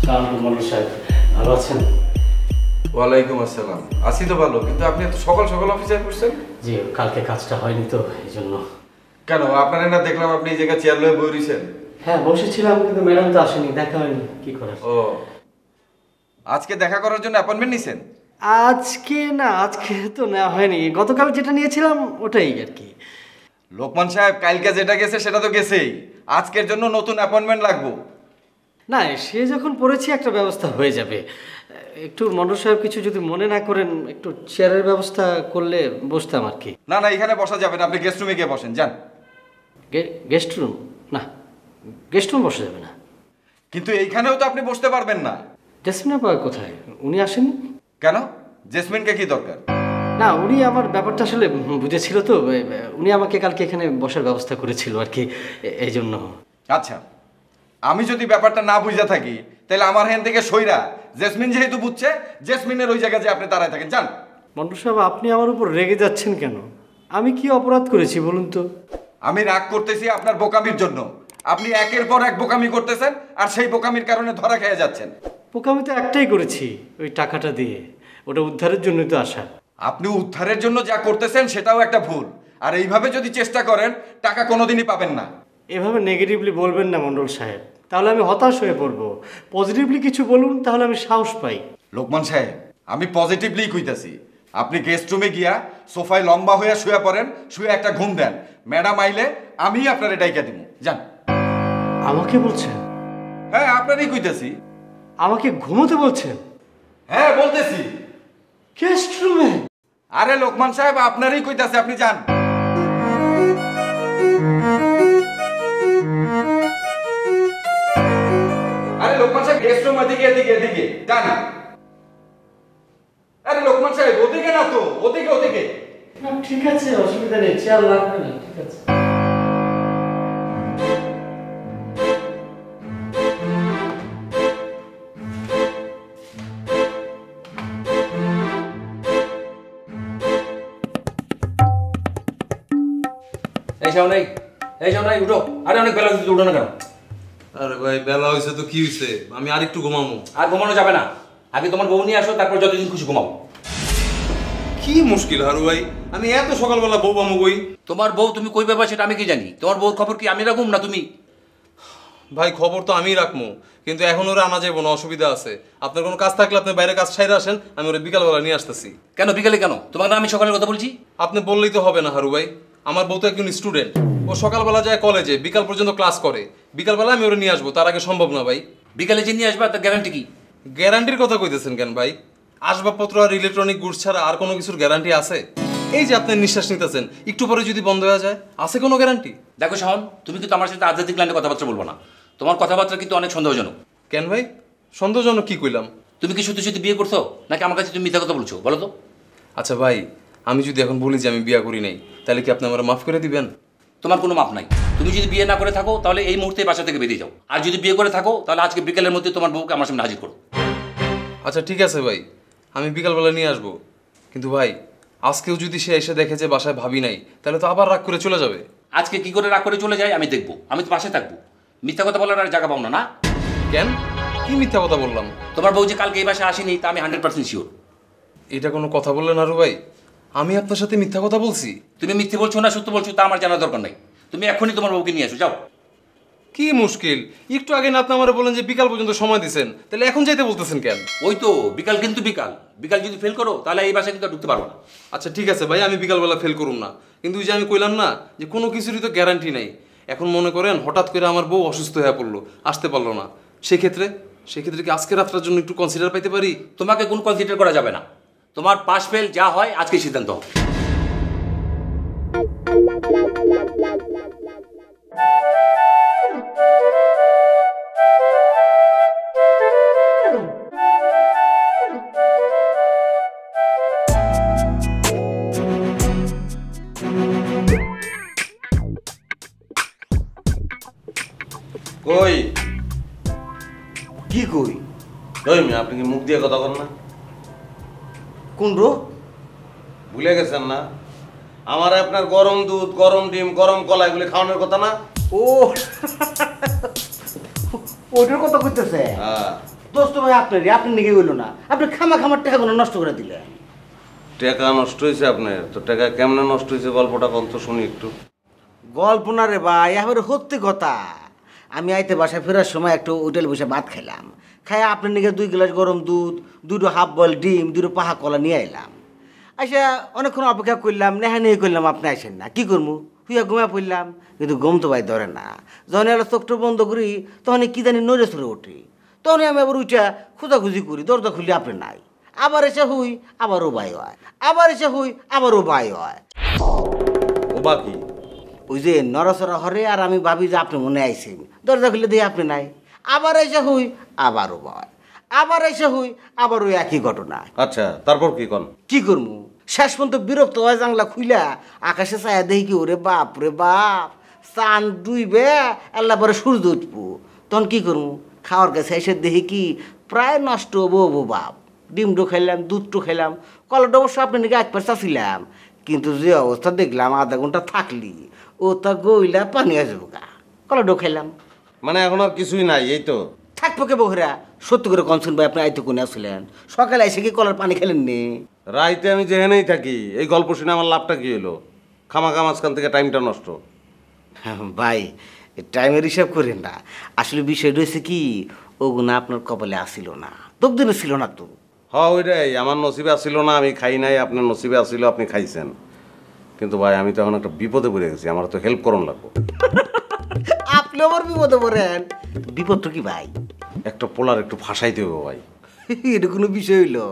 ভালো আছেন? ওয়ালাইকুম আসসালাম। আছি তো ভালো, কিন্তু আপনি এত সকাল সকাল অফিসে পড়ছেন? জি, কালকে কাজটা হয়নি তো এই জন্য। কেন, আপনার না দেখলাম আপনি এই জায়গায় চেয়ার লয়ে বই রইছেন। হ্যাঁ বসেছিলাম, কিন্তু ম্যাডাম তো আসেনি, দেখা হয়নি, কি করার। ও, আজকে দেখা করার জন্য অ্যাপয়েন্টমেন্ট নিছেন? আজকে না, আজকে তো নেওয়া হয়নি, গতকাল যেটা নিয়েছিলাম ওটাই আর কি। লোকমান সাহেব, কালকে যেটা গেছে সেটা তো গেছেই, আজকের জন্য নতুন অ্যাপয়েন্টমেন্ট লাগবে। না, সে যখন পড়েছি একটা ব্যবস্থা হয়ে যাবে। একটু মন্ডল সাহেব কিছু যদি মনে না করেন, একটু চেয়ারের ব্যবস্থা করলে বসতাম আর কি। না না, এখানে বসা যাবে না, আপনি গেস্ট রুমে গিয়ে বসেন, যান। Guest room? না, গেস্ট রুম বসা যাবে না। কিন্তু এইখানেও তো আপনি বসতে পারবেন না। জেসমিন আপা কোথায়? উনি আসেনি কেন? জেসমিনকে কি দরকার? না, উনি আমার ব্যাপারটা আসলে বুঝেছিল তো, উনি আমাকে কালকে এখানে বসার ব্যবস্থা করেছিল আর কি, এই জন্য। আচ্ছা, আমি যদি ব্যাপারটা না বুঝা থাকি তাহলে আমার হ্যান্ড থেকে সইরা জেসমিন যেহেতু বুঝছে, জেসমিনের ওই জায়গায় যে আপনি দাঁড়ায় থাকেন, যান। মন্ডল সাহেব, আপনি আমার উপর রেগে যাচ্ছেন কেন? আমি কি অপরাধ করেছি বলুন তো? আমি রাগ করতেছি আপনার বোকামির জন্য। আপনি একের পর এক বোকামি করতেছেন, আর সেই বোকামির কারণে ধরা খেয়ে যাচ্ছেন। আমি তো একটাই করেছি, ওই টাকাটা দিয়ে, ওটা উদ্ধারের জন্যই তো আসা। আপনি উদ্ধারের জন্য যা করতেছেন সেটাও একটা ভুল, আর এইভাবে যদি চেষ্টা করেন টাকা কোনোদিনই পাবেন না। এভাবে নেগেটিভলি বলবেন না মন্ডল সাহেব, তাহলে আমি হতাশ হয়ে পড়বো। পজিটিভলি কিছু বলুন, তাহলে আমি সাহস পাই। লোকমান সাহেব, আমি পজিটিভলি কইতাছি। আপনি গেস্ট রুমে গিয়া সোফায় লম্বা হইয়া শুয়ে পড়েন, শুয়ে একটা ঘুম দেন। ম্যাডাম আইলে আমি আপনার ডাইকা দিব, যান। আমাকে বলছেন? হ্যাঁ, আপনারই কইতাছি। আমাকে ঘুমোতে বলছেন? হ্যাঁ বলতেছি। গেস্ট রুমে? আরে লোকমান সাহেব, আপনারই কইতাছে, আপনি যান। আরে লোকমান সাহেব, গেস্ট রুম এদিকে এদিকে এদিকে যান। আরে লোকমান সাহেব, ওদিকে না তো, ওদিকে ওদিকে। না ঠিক আছে, অসুবিধা নেই, চেয়ার লাগবে না, ঠিক আছে। এই সামনে উঠো। আরে অনেক বেলা হয়েছে, উঠো না কেন? আরে ভাই, বেলা হয়েছে তো কি হয়েছে, আমি আর একটু ঘুমাবো। আর ঘুমানো যাবে না, আগে তোমার বউ নিয়ে আসো, তারপর যতদিন খুশি ঘুমাবো। কি মুশকিল হারু ভাই, আমি এত সকালবেলা বউ পাবো কই? তোমার বউ তুমি কই পাবা সেটা আমি কি জানি? তোমার বউর খবর কি আমি রাখুম না তুমি? ভাই খবর তো আমিই রাখবো, কিন্তু এখন ওরা আনা যাবো না, অসুবিধা আছে। আপনার কোনো কাজ থাকলে আপনি বাইরে কাজ ছাইরে আসেন, আমি ওরা বিকালবেলা নিয়ে আসতেছি। কেন বিকালে কেন? তোমার না আমি সকালের কথা বলছি? আপনি বললেই তো হবে না হারু ভাই, আমার বউ তো একজন স্টুডেন্ট। ও সকালবেলা যায় কলেজে, বিকাল পর্যন্ত ক্লাস করে। বিকালবেলা আমি ওরা নিয়ে আসবো, তার আগে সম্ভব না ভাই। বিকালে যে নিয়ে আসবা তার গ্যারান্টি কি? গ্যারান্টির কথা কইতেছেন কেন ভাই? আসবাবপত্র আর ইলেকট্রনিক গুডস ছাড়া আর কোনো কিছুর গ্যারান্টি আছে? এই যে আপনি নিঃশ্বাস নিতেছেন, একটু পরে যদি বন্ধ হয়ে যায়, আছে কোনো গ্যারান্টি? দেখো শাওন, তুমি কিন্তু আমার সাথে আধ্যাত্মিক লাইনে কথাবার্তা বলবো না। তোমার কথাবার্তা কিন্তু অনেক সন্দেহজনক। কেন ভাই, সন্দেহজনক কি কইলাম? তুমি কি সত্যি সত্যি বিয়ে করছো, নাকি আমার কাছে তুমি মিথ্যা কথা বলছো বলো তো? আচ্ছা ভাই, আমি যদি এখন বলি যে আমি বিয়ে করি নাই, তাহলে কি আপনি আমার মাফ করে দিবেন? তোমার কোনো মাপ নাই। তুমি যদি বিয়ে না করে থাকো তাহলে এই মুহূর্তে বাসা থেকে বেরিয়ে যাও, আর যদি বিয়ে করে থাকো তাহলে আজকে বিকেলের মধ্যে তোমার বউকে আমার সামনে হাজির করো। আচ্ছা ঠিক আছে ভাই, আমি বিকালবেলা নিয়ে আসবো। কিন্তু ভাই, আজকেও যদি সে এসে দেখে যে বাসায় ভাবি নাই, তাহলে তো আবার রাগ করে চলে যাবে। আজকে কি করে রাগ করে চলে যায় আমি দেখবো, আমি তো বাসায় থাকবো। মিথ্যা কথা বলার আর জায়গা পাও না। না, কেন? কি মিথ্যা কথা বললাম? তোমার বউ যে কালকে এই বাসায় আসেনি তা আমি 100% শিওর। এটা কোনো কথা বললেন আরু ভাই? আমি আপনার সাথে মিথ্যা কথা বলছি? তুমি মিথ্যে বলছো না সত্য বলছো তা আমার জানার দরকার নাই। তুমি এখনই তোমার বউকে নিয়ে আসো, যাও। কি মুশকিল, একটু আগে না আপনি আমার বলেন যে বিকাল পর্যন্ত সময় দিয়েছেন, তাহলে এখন যাইতে বলতেছেন কেন? ওই তো বিকাল, কিন্তু বিকাল বিকাল যদি ফেল করো তাহলে এই বাসায় কিন্তু আর ঢুকতে পারবো না। আচ্ছা ঠিক আছে ভাই, আমি বিকালবেলা ফেল করুম না, কিন্তু ওই যে আমি কইলাম না যে কোনো কিছুরই তো গ্যারান্টি নাই। এখন মনে করেন হঠাৎ করে আমার বউ অসুস্থ হয়ে পড়লো, আসতে পারলো না, সেক্ষেত্রে কি আজকে রাতটার জন্য একটু কনসিডার পাইতে পারি? তোমাকে কোন কনসিডার করা যাবে না। তোমার পাস ফেল যা হয় আজকে সিদ্ধান্ত হবে। কই কি কই? ওই মেয়ে, আপনি কি মুখ দিয়ে কথা বলেন না? কোন রো? ভুলে গেছেন না? আমার আপনার গরম দুধ, গরম ডিম, গরম কলা এগুলি খাওয়ানোর কথা না? ও ওটার কথা কইতেছে? হ্যাঁ। দোস্ত ভাই আপনি নিকে গেল না, আপনি খামার টাকা কোনো নষ্ট করে দিলেন। টাকা নষ্ট হয়েছে আপনার? তো টাকা কেমনে নষ্ট হয়েছে গল্পটা কন্ত শুনি একটু। গল্প না রে ভাই, এবারে সত্যি কথা। আমি আইতে বাসায় ফেরার সময় একটু হোটেল বসে ভাত খেলাম, খাই আপনার নিকে 2 গ্লাস গরম দুধ, 2টো হাফ বয়েল ডিম, 2টো পাহা কলা নিয়ে এলাম। আচ্ছা অনেকক্ষণ অপেক্ষা করলাম, নেহানি করলাম, আপনি আসেন না। কি করবো, হুইয়া ঘুমা পড়লাম, কিন্তু ঘুম তো ভাই ধরে না। যখন এলা চোখটা বন্ধ করি তখন কি জানি নড়ে চড়ে ওঠে। তখন আমি আবার উঠা খোঁজাখুঁজি করি, দরজা খুলি আপনি নাই। আবার এসে হুই আবারও বাই হয়, আবার এসে হুই আবারও বাই হয়। ও বাকি ওই যে নড়াচড়া হরে, আর আমি ভাবি যে আপনি মনে আইসেন, দরজা খুলে দিয়ে আপনি নাই। আবার এসে হুই আবারও ভয়, আবার এসে হুই আবার ওই একই ঘটনা। আচ্ছা তারপর কি কন? কি করবো, শেষ পর্যন্ত বিরক্ত হয় জানলা খুইলা আকাশে ছায়া দেখি কি, ওরে বাপ রে বাপ, চান ডুইবে আল্লাহ পরে সূর্য উঠবো। তখন কি করবো, খাওয়ার কাছে এসে দেখি কি প্রায় নষ্ট হবো বাপ। ডিমটো খাইলাম, দুধটো খাইলাম, কলাটা অবশ্য আপনি নাকি 1 পার চাচ্ছিলাম, কিন্তু যে অবস্থা দেখলাম আধা ঘন্টা থাকলি ও তা গইলা পানি আসবো গা। কলাটাও খাইলাম। মানে এখন আর কিছুই নাই, এই তো? থাকবো কে বহরা, সত্যি করে কনসুন ভাই, আপনি আইতে কোনে আসলেন? সকালে এসে কি কলার পানি খেলেন নি? রাইতে আমি যেখানেই থাকি এই গল্প শুনে আমার লাভটা কি হলো? খামাখা মাঝখান থেকে টাইমটা নষ্ট। ভাই টাইমের হিসাব করেন না, আসলে বিষয় রয়েছে কি, ওগুনা আপনার কপালে আসিল না, দিনে ছিল না তো। ওইটাই আমার নসিবে আসছিল না, আমি খাই নাই। আপনার নসিবে আসছিল, আপনি খাইছেন। কিন্তু ভাই আমি তো এখন একটা বিপদে পড়ে গেছি, আমার তো হেল্প করুন লাগবো। আপনি আমার বিপদে পড়েন? বিপদ কি ভাই? একটা পোলার একটু ফাঁসাইতে হবে ভাই। এটা কোনো বিষয় হইলো?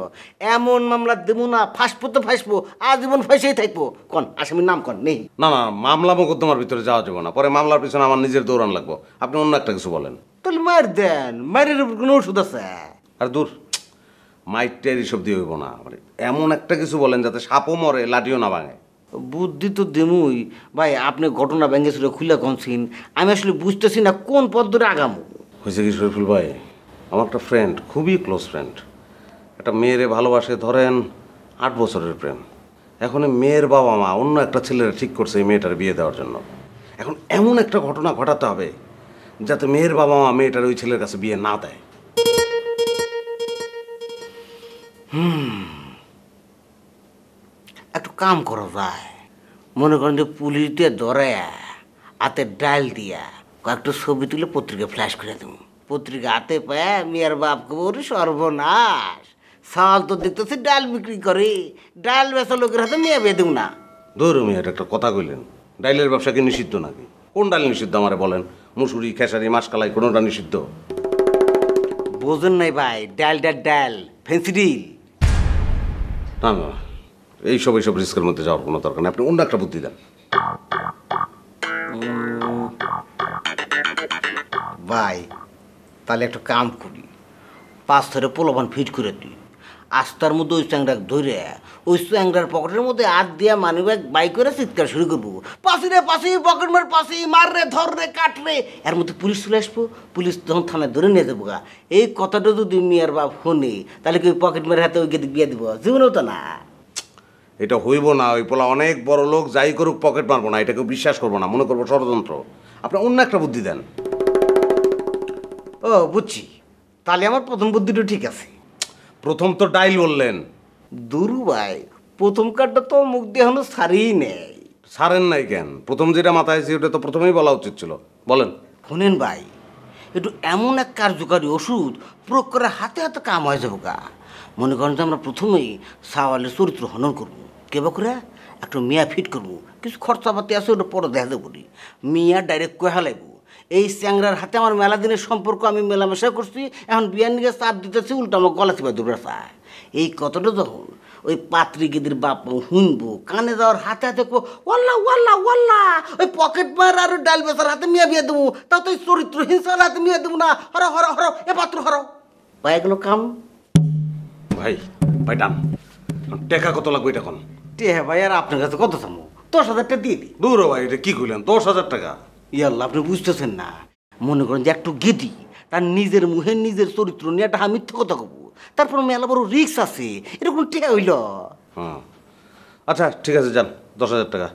এমন মামলা দেবো না, ফাঁসবো তো ফাঁসবো, আজীবন ফাঁসেই থাকবো। কন আসামির নাম কন। নেই না না, মামলা মোকদ্দমার ভিতরে যাওয়া যাবে না, পরে মামলার পিছনে আমার নিজের দৌড়ান লাগবো। আপনি অন্য একটা কিছু বলেন। তাহলে মার দেন, মায়ের উপর কোনো ওষুধ আছে? আর দূর, মাইটের এসব দিয়ে হইব না, মানে এমন একটা কিছু বলেন যাতে সাপও মরে লাঠিও না ভাঙে। বুদ্ধি তো দেমুই ভাই, আপনি ঘটনা ভেঙেছিল খুলে কনছিন, আমি আসলে বুঝতেছি না কোন পথ ধরে আগামো। হয়েছে কি শরীফুল ভাই, আমার একটা ফ্রেন্ড, খুবই ক্লোজ ফ্রেন্ড, একটা মেয়েরে ভালোবাসে, ধরেন 8 বছরের প্রেম। এখন এই মেয়ের বাবা মা অন্য একটা ছেলের ঠিক করছে এই মেয়েটার বিয়ে দেওয়ার জন্য। এখন এমন একটা ঘটনা ঘটাতে হবে যাতে মেয়ের বাবা মা মেয়েটার ওই ছেলের কাছে বিয়ে না দেয়। একটু কাম করা যায়, মনে করেন যে পুলিশ দিয়ে ধরে হাতে ডাল দিয়া কয়েকটা ছবি তুলে পত্রিকা ফ্ল্যাশ করে দেব। পত্রিকা হাতে পায় মেয়ের বাপকে বলি সর্বনাশ, সাল তো দেখতেছি ডাল বিক্রি করে, ডাল বেচা লোকের হাতে মেয়ে বিয়ে দেব না। ধরুন এটা একটা কথা কইলেন, ডাইলের ব্যবসা কি নিষিদ্ধ নাকি? কোন ডাল নিষিদ্ধ আমারে বলেন? মুসুরি, খেসারি, মাসকালাই কোনোটা নিষিদ্ধ? বোঝেন নাই ভাই, ডাল ফেন্সি ডিল। না না, এইসব রিস্কের মধ্যে যাওয়ার কোনো দরকার নেই, আপনি অন্য একটা বুদ্ধি দেন। ভাই তাহলে একটা কাম করি, 5 ধরে পোলাপান ফিট করে দিই, আস্তার মধ্যে ওই চ্যাংরা ধরে ওই চ্যাংরার পকেটের মধ্যে হাত দিয়া মানি ব্যাগ বাই করে চিৎকার শুরু করবো, পাশি রে পাশি, পকেট মার পাশি, মার রে, ধর রে, কাট রে। এর মধ্যে পুলিশ চলে আসবো, পুলিশ তখন থানায় ধরে নিয়ে যাবো গা। এই কথাটা যদি মেয়ের বাপ শুনে তাহলে কি ওই পকেট মারের হাতে ওই গেদিক বিয়ে দিব? জীবনেও তো না। এটা হইব না, ওই পোলা অনেক বড় লোক, যাই করুক পকেট মারবো না, এটাকে বিশ্বাস করবো না, মনে করবো ষড়যন্ত্র। আপনি অন্য একটা বুদ্ধি দেন। ও বুঝছি, তাহলে আমার প্রথম বুদ্ধিটা ঠিক আছে। প্রথম তো ডাইল বললেন। দুরু ভাই, প্রথম কার্ডটা তো মুখ দিয়ে এখনো ছাড়িই নেই। সারেন নাই কেন? প্রথম যেটা মাথায় আছে ওটা তো প্রথমেই বলা উচিত ছিল, বলেন। শুনেন ভাই, একটু এমন এক কার্যকারী ওষুধ প্রয়োগ করে হাতে হাতে কাম হয়ে যাবো গা। মনে করেন যে আমরা প্রথমেই সাওয়ালের চরিত্র হনন করবো, কেবা করে একটা মিয়া ফিট করবো, কিছু খরচাপাতি আছে ওটা পরে দেখা দেবো। মিয়া ডাইরেক্ট কয়া লাগবো এই চ্যাংরার হাতে আমার মেলা দিনের সম্পর্ক, আমি মেলামেশা করছি, এখন বিয়ার নিয়ে চাপ দিতেছি, উল্টো আমার গলা চিপা দুবরা চায়। এই কথাটা যখন ওই পাত্রিকেদের বাপ শুনবো, কানে যাওয়ার হাতে হাতে ওয়াল্লা ওয়াল্লা ওয়াল্লা, ওই পকেট মার আর ডাল বেচার হাতে মিয়া বিয়ে দেবো, তাও তো ওই চরিত্র হিংসার হাতে মিয়া দেবো না। হরো হরো হরো, এ পাত্র হরো ভাই, এগুলো কাম। ভাই ভাই ডান, টাকা কত লাগবে এটা এখন? ভাই আর আপনার কাছে কত চামো? 10,000 টাকা দিয়ে দিই। দূর ভাই, এটা কি কইলেন? 10,000 টাকা? ইয়াল্লা, আপনি বুঝতেছেন না। মনে করেন যে একটু গেদি তার নিজের মুখে নিজের চরিত্র নিয়ে একটা মিথ্যে কথা কব, তারপর মেলা বড় রিক্স আছে, এরকম টেকা হইল। হ্যাঁ আচ্ছা ঠিক আছে, যান 10,000 টাকা।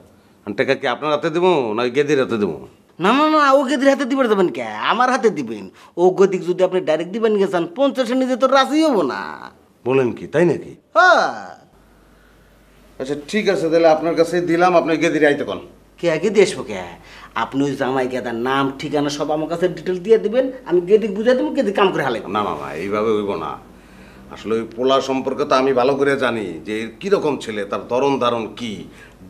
টাকা কি আপনার হাতে দেবো না গেদির হাতে দেবো? না না না, ও গদির হাতে দিবেন যাবেন কে, আমার হাতে দিবেন। ও গদিক যদি আপনি ডাইরেক্ট দিবেন গেছেন 50-এর নিজে তো রাজি হবো না। বলেন কি, তাই নাকি? হ্যাঁ, আচ্ছা ঠিক আছে, তাহলে আপনার কাছে দিলাম, আপনি গেদিরে আইতে কোন। কে আগে দিয়ে আসবো কে? আপনি ওই জামাই গেদার নাম ঠিকানা সব আমার কাছে ডিটেল দিয়ে দিবেন, আমি গেদিক বুঝাই দেবো, গেদিক কাম করে হালাই। না মামা, এইভাবে হইব না। আসলে ওই পোলা সম্পর্কে তো আমি ভালো করে জানি যে এর কীরকম ছেলে, তার ধরন ধারণ কি,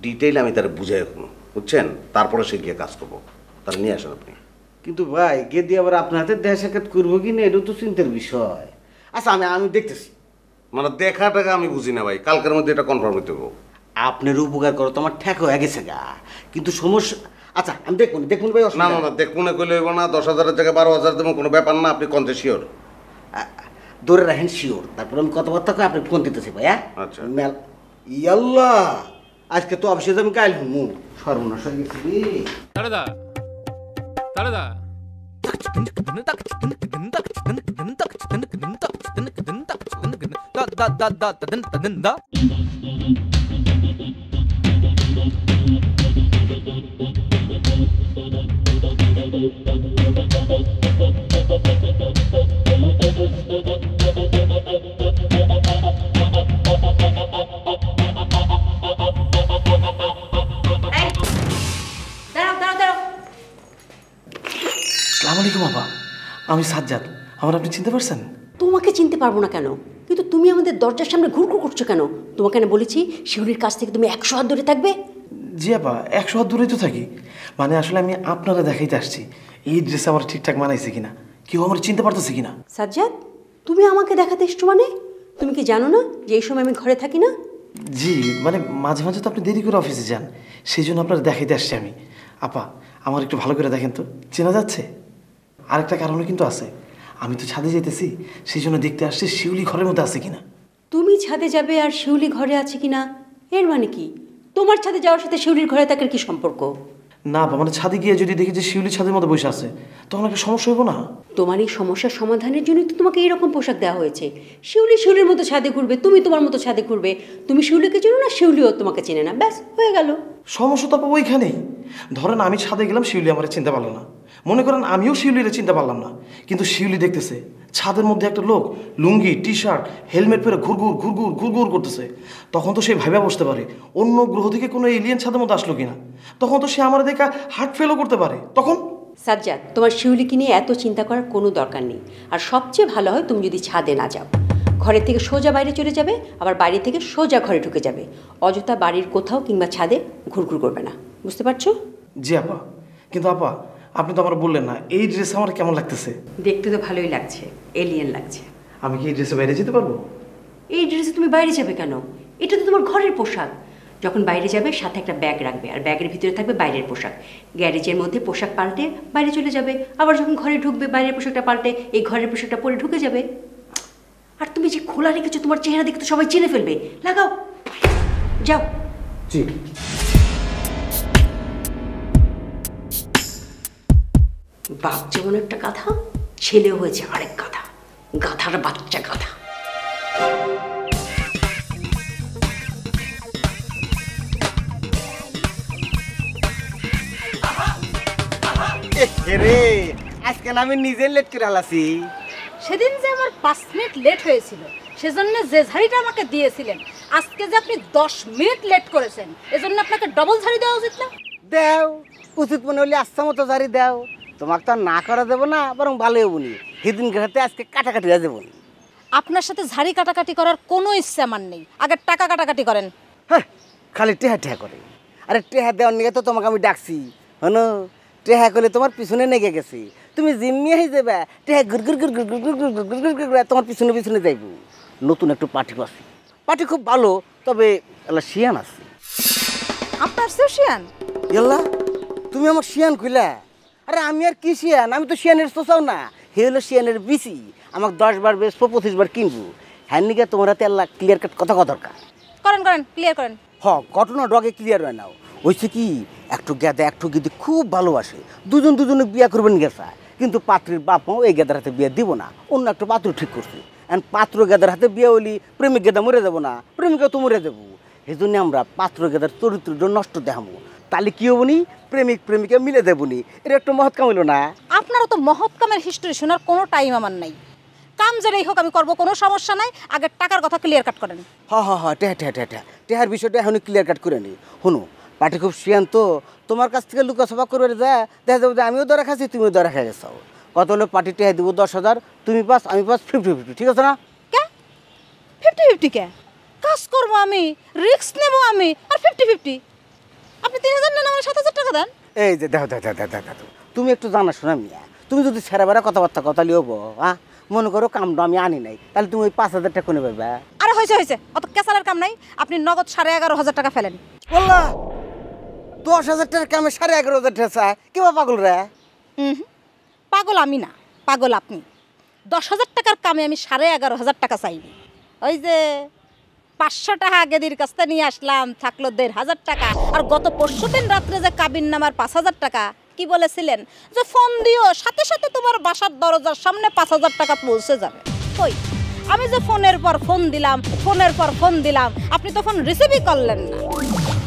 ডিটেইল আমি তার বুঝাই রাখবো, বুঝছেন? তারপরে সে গিয়ে কাজ করবো। তার নিয়ে আসেন আপনি। কিন্তু ভাই গেদি আবার আপনার হাতে দেখা সাক্ষাৎ করবো কি না, এটাও তো চিন্তার বিষয়। আচ্ছা আমি দেখতেছি। মানে দেখাটাকে আমি বুঝি না ভাই, কালকের মধ্যে এটা কনফার্ম হইতে হবে। আপনার উপকার করো তো আমার ঠেক হয়ে গেছে গা, কিন্তু সমস্যা। আচ্ছা আমি দেখুন দেখুন ভাই, না না না, দেখুন না কইলে হইব না। 10,000-এর জায়গায় 12,000 দেবো, কোনো ব্যাপার না। আপনি কনতে শিওর? ধরে রাখেন শিওর, তারপর আমি কথাবার্তা করে আপনি ফোন দিতেছি ভাই। হ্যাঁ আচ্ছা। ইয়াল্লা, আজকে তো অফিসে আমি কাইল হুমু, সর্বনাশ হয়ে গেছি রে। দাঁড়াও দাঁড়াও দাঁড়াও। আসসালামু আলাইকুম বাবা, আমি সাজ্জাদ। আমার আপনি চিনতে পারছেন? তোমাকে চিনতে পারবো না কেন? কিন্তু তুমি আমাদের দরজার সামনে ঘুরঘুর করছো কেন? তোমাকে না বলেছি শিউলির কাছ থেকে তুমি 100 হাত দূরে থাকবে? জি আপা, 100 হাত দূরেই তো থাকি। মানে আসলে আমি আপনারা দেখাইতে আসছি এই ড্রেস আমার ঠিকঠাক মানাইছে কিনা, কেউ আমার চিনতে পারতেছে কিনা। সাজ্জাদ, তুমি আমাকে দেখাতে এসছো মানে? তুমি কি জানো না যে এই সময় আমি ঘরে থাকি না? জি মানে মাঝে মাঝে তো আপনি দেরি করে অফিসে যান, সেই জন্য আপনারা দেখাইতে আসছি আমি। আপা আমার একটু ভালো করে দেখেন তো, চেনা যাচ্ছে? আরেকটা কারণও কিন্তু আছে, আমি তো ছাদে যেতেছি, সেই জন্য দেখতে আসছি শিউলি ঘরের মধ্যে আছে কিনা। তুমি ছাদে যাবে আর শিউলি ঘরে আছে কিনা, এর মানে কি? তোমার ছাদে যাওয়ার সাথে শিউলির ঘরে থাকার কি সম্পর্ক? না আপা, মানে ছাদে গিয়ে যদি দেখি যে শিউলি ছাদের মধ্যে বসে আছে, তখন একটা সমস্যা হইব না? তোমার এই সমস্যার সমাধানের জন্যই তো তোমাকে এইরকম পোশাক দেওয়া হয়েছে। শিউলি শিউলির মতো ছাদে ঘুরবে, তুমি তোমার মতো ছাদে ঘুরবে। তুমি শিউলিকে চেনো না, শিউলিও তোমাকে চেনে না, ব্যাস হয়ে গেল। সমস্যা তো আপা ওইখানেই। ধরেন আমি ছাদে গেলাম, শিউলি আমার চিনতে পারলো না। মনে করেন আমিও শিউলিরে চিনতে পারলাম না, কিন্তু শিউলি দেখতেছে ছাদের মধ্যে একটা লোক লুঙ্গি টি শার্ট হেলমেট পরে ঘুরঘুর ঘুরঘুর ঘুরঘুর করতেছে। তখন তো সে ভাইবা বসতে পারে অন্য গ্রহ থেকে কোনো এলিয়েন ছাদের মধ্যে আসলো কিনা। তখন তো সে আমার দেখা হার্ট ফেলও করতে পারে। তখন সাজ্জাদ, তোমার শিউলিকে নিয়ে এত চিন্তা করার কোনো দরকার নেই। আর সবচেয়ে ভালো হয় তুমি যদি ছাদে না যাও, ঘরের থেকে সোজা বাইরে চলে যাবে, আবার বাইরে থেকে সোজা ঘরে ঢুকে যাবে। অযথা বাড়ির কোথাও কিংবা ছাদে ঘুরঘুর করবে না, বুঝতে পারছো? জি আপা, কিন্তু আপা আপনি তো আমার বললেন না এই ড্রেস আমার কেমন লাগতেছে। দেখতে তো ভালোই লাগছে, এলিয়েন লাগছে। আমি কি এই ড্রেসে বাইরে যেতে পারবো? এই ড্রেসে তুমি বাইরে যাবে কেন? এটা তো তোমার ঘরের পোশাক। যখন বাইরে যাবে সাথে একটা ব্যাগ রাখবে, আর ব্যাগের ভিতরে থাকবে বাইরের পোশাক। গ্যারেজের মধ্যে পোশাক পাল্টে বাইরে চলে যাবে, আবার যখন ঘরে ঢুকবে বাইরের পোশাকটা পাল্টে এই ঘরের পোশাকটা পরে ঢুকে যাবে। আর তুমি যে খোলা রেখেছো, তোমার চেহারা দেখে তো সবাই চিনে ফেলবে। লাগাও, যাও। জি। বাপ যেমন একটা গাধা, ছেলেও হয়েছে আরেক গাধা, গাধার বাচ্চা গাধা। রে আজকাল আমি নিজে লেট করে হালাছি। সেদিন যে আমার 5 মিনিট লেট হয়েছিল, সেজন্য যে ঝাড়িটা আমাকে দিয়েছিলেন, আজকে যে আপনি 10 মিনিট লেট করেছেন, এজন্য আপনাকে ডবল ঝাড়ি দেওয়া উচিত না? দেও, উচিত মনে হলে আচ্ছা মতো জারি দেও। তোমাকে তো আর না করা দেবো না, বরং ভালো হবো নি। সেদিন ঘাটে আজকে কাটাকাটি হয়ে যাবো। আপনার সাথে ঝাড়ি কাটাকাটি করার কোনো ইচ্ছা আমার নেই। আগে টাকা কাটাকাটি করেন। হ্যাঁ, খালি টেহা টেহা করে। আরে টেহা দেওয়ার নিয়ে তো তোমাকে আমি ডাকছি, হনো? টেহা করলে তোমার পিছনে নেগে গেছি, তুমি জিম্মি হয়ে যাবে। টেহা গুড় গুড় গুড় গুড় গুড় গুড় গুড় গুড় গুড় গুড় তোমার পিছনে পিছনে যাইব। নতুন একটু পার্টি পাচ্ছি, পার্টি খুব ভালো, তবে এলা শিয়ান আছে। আপনার শিয়ান? এল্লা তুমি আমার শিয়ান কইলা? আরে আমি আর কি শিয়ান, আমি তো শিয়ানের চোচাও না, হে হলো শিয়ানের বিচি। আমাকে 10 বার বেচবো, 25 বার কিনবো। হ্যাঁ নিকে তোমার হাতে আল্লাহ ক্লিয়ার কাট কথা কথা দরকার। করেন করেন, ক্লিয়ার করেন। ঘটনা ডগে ক্লিয়ার হয় নাও। হয়েছে কি, একটু গেদা একটু গেদে খুব ভালোবাসে, দুজন দুজনে বিয়া করবেন গেছা। কিন্তু পাত্রীর বাপ মাও এই গেদার হাতে বিয়া দিব না, অন্য একটা পাত্র ঠিক করছে। এখন পাত্র গেদার হাতে বিয়া হইলি প্রেমিক গেদা মরে যাবো না, প্রেমিকা তো মরে যাবো। সেই জন্য আমরা পাত্র গেদার চরিত্র নষ্ট দেখাবো, তাহলে কি হবনি, প্রেমিক প্রেমিকা মিলে দেবনি। এটা একটু মহৎ কাম হইলো না? আপনারও তো মহৎ কামের হিস্ট্রি শোনার কোনো টাইম আমার নাই। কাম যেটাই হোক আমি করবো, কোনো সমস্যা নাই। আগে টাকার কথা ক্লিয়ার কাট করেন। হ্যাঁ টেহার বিষয়টা এখন ক্লিয়ার কাট করে নি। শুনো, পার্টি খুব শিয়ান তো, তোমার কাছ থেকে লুকাছাপা করে যা দেখা যাবো যে আমিও ধরা খাচ্ছি, তুমিও ধরা খাই গেছো। কত হলো পার্টি টেহা দেবো 10,000, তুমি 5 আমি 5, 50-50, ঠিক আছে না? কে 50-50 কে? কাজ করবো আমি, রিস্ক নেবো আমি, আর 50-50? আপনি 3,000 নেন, আমার 7,000 টাকা দেন। এই যে দেখো তুমি একটু জানা শোনা মিয়া, তুমি যদি ছেড়ে বেড়া কথাবার্তা কথা লিওবো, হ্যাঁ মনে করো কামটা আমি আনি নাই, তাহলে তুমি ওই 5,000 টাকা কোনে পাইবা? আরে হয়েছে, অত কেসালের কাম নাই। আপনি নগদ 11,500 টাকা ফেলেন। বললা 10,000 টাকার কামে 11,500 টাকা চায়? কেবা পাগল রে? পাগল আমি না, পাগল আপনি। 10,000 টাকার কামে আমি 11,500 টাকা চাইনি। ওই যে 500 টাকা আগেদের কাছ থেকে নিয়ে আসলাম, থাকলো 1,500 টাকা। আর গত পরশুদিন রাত্রে যে কাবিন নামার 5,000 টাকা, কি বলেছিলেন যে ফোন দিও, সাথে সাথে তোমার বাসার দরজার সামনে 5,000 টাকা পৌঁছে যাবে। কই, আমি যে ফোনের পর ফোন দিলাম, ফোনের পর ফোন দিলাম, আপনি তো ফোন রিসিভই করলেন না।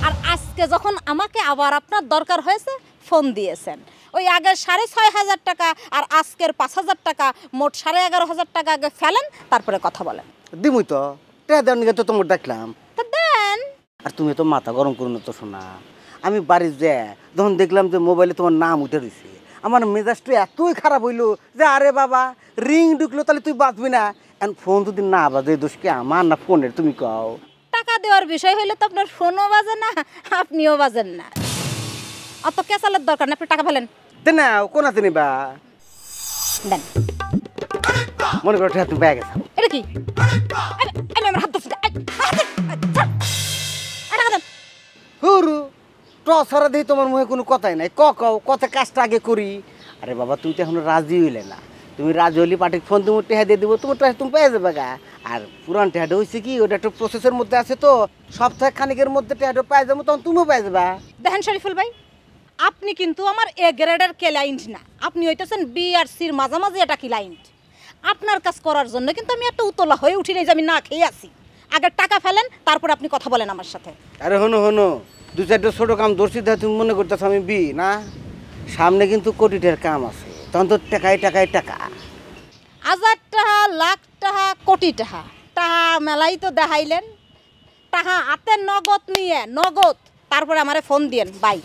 আর আজকে যখন আমাকে আবার আপনার দরকার হয়েছে, ফোন দিয়েছেন। ওই আগের 6,500 টাকা আর আজকের 5,000 টাকা, মোট 11,500 টাকা আগে ফেলেন, তারপরে কথা বলেন। দিমুই তো, টেহা দেওয়ার নিয়ে তো তোমার দেখলাম। তা দেন। আর তুমি তো মাথা গরম করো না তো শোনা। আমি বাড়ি যে যখন দেখলাম যে মোবাইলে তোমার নাম উঠে রয়েছে, আমার মেজাজটা এতই খারাপ হইলো যে আরে বাবা, রিং ঢুকলো তাহলে তুই বাঁচবি না। এখন ফোন যদি না বাজে, দোষ কি আমার না ফোনের? তুমি কও। টাকা দেওয়ার বিষয় হইলে তো আপনার ফোনও বাজে না, আপনিও বাজেন না। অত কেসালের দরকার না, আপনি টাকা ফেলেন। না কোনাতে নিবা? দেন। মনে করো টেহা তুমি ব্যাগে থাকো। এটা কি? আমি আমার হাত ধরছি। হুরু টসারা দিয়ে তোমার মুখে কোনো কথাই নাই। কও কথা, কাজটা আগে করি। আরে বাবা, তুমি তো এখন রাজি হইলে না। তুমি রাজি হইলে পার্টির ফোন তুমি টেহা দিয়ে দেবো, তোমার টেহা তুমি পেয়ে যাবে গা। আর পুরান টেহাটা হয়েছে কি, ওটা একটা প্রসেসের মধ্যে আছে তো, সপ্তাহে খানিকের মধ্যে টেহাটা পেয়ে যাবো, তখন তুমিও পেয়ে যাবা। দেখেন শরীফুল ভাই, আপনি কিন্তু আমার এ গ্রেডের ক্লায়েন্ট না, আপনি হইতেছেন বি আর সির মাঝামাঝি একটা ক্লায়েন্ট। আপনার কাজ করার জন্য কিন্তু আমি একটা উতলা হয়ে উঠি নাই যে আমি না খেয়ে আছি। আগে টাকা ফেলেন, তারপর আপনি কথা বলেন আমার সাথে। আরে হনো 2-4টা ছোটো কাম ধরছি, তুমি মনে করতেছ আমি বি না। সামনে কিন্তু কোটিটার কাম আছে, তখন তো টাকায় টাকা। 1,000 টাকা, লাখ টাকা, কোটি টাকা, টাকা মেলাই তো দেখাইলেন। টাকা হাতে নগদ নিয়ে, নগদ, তারপরে আমারে ফোন দিয়েন। বাই।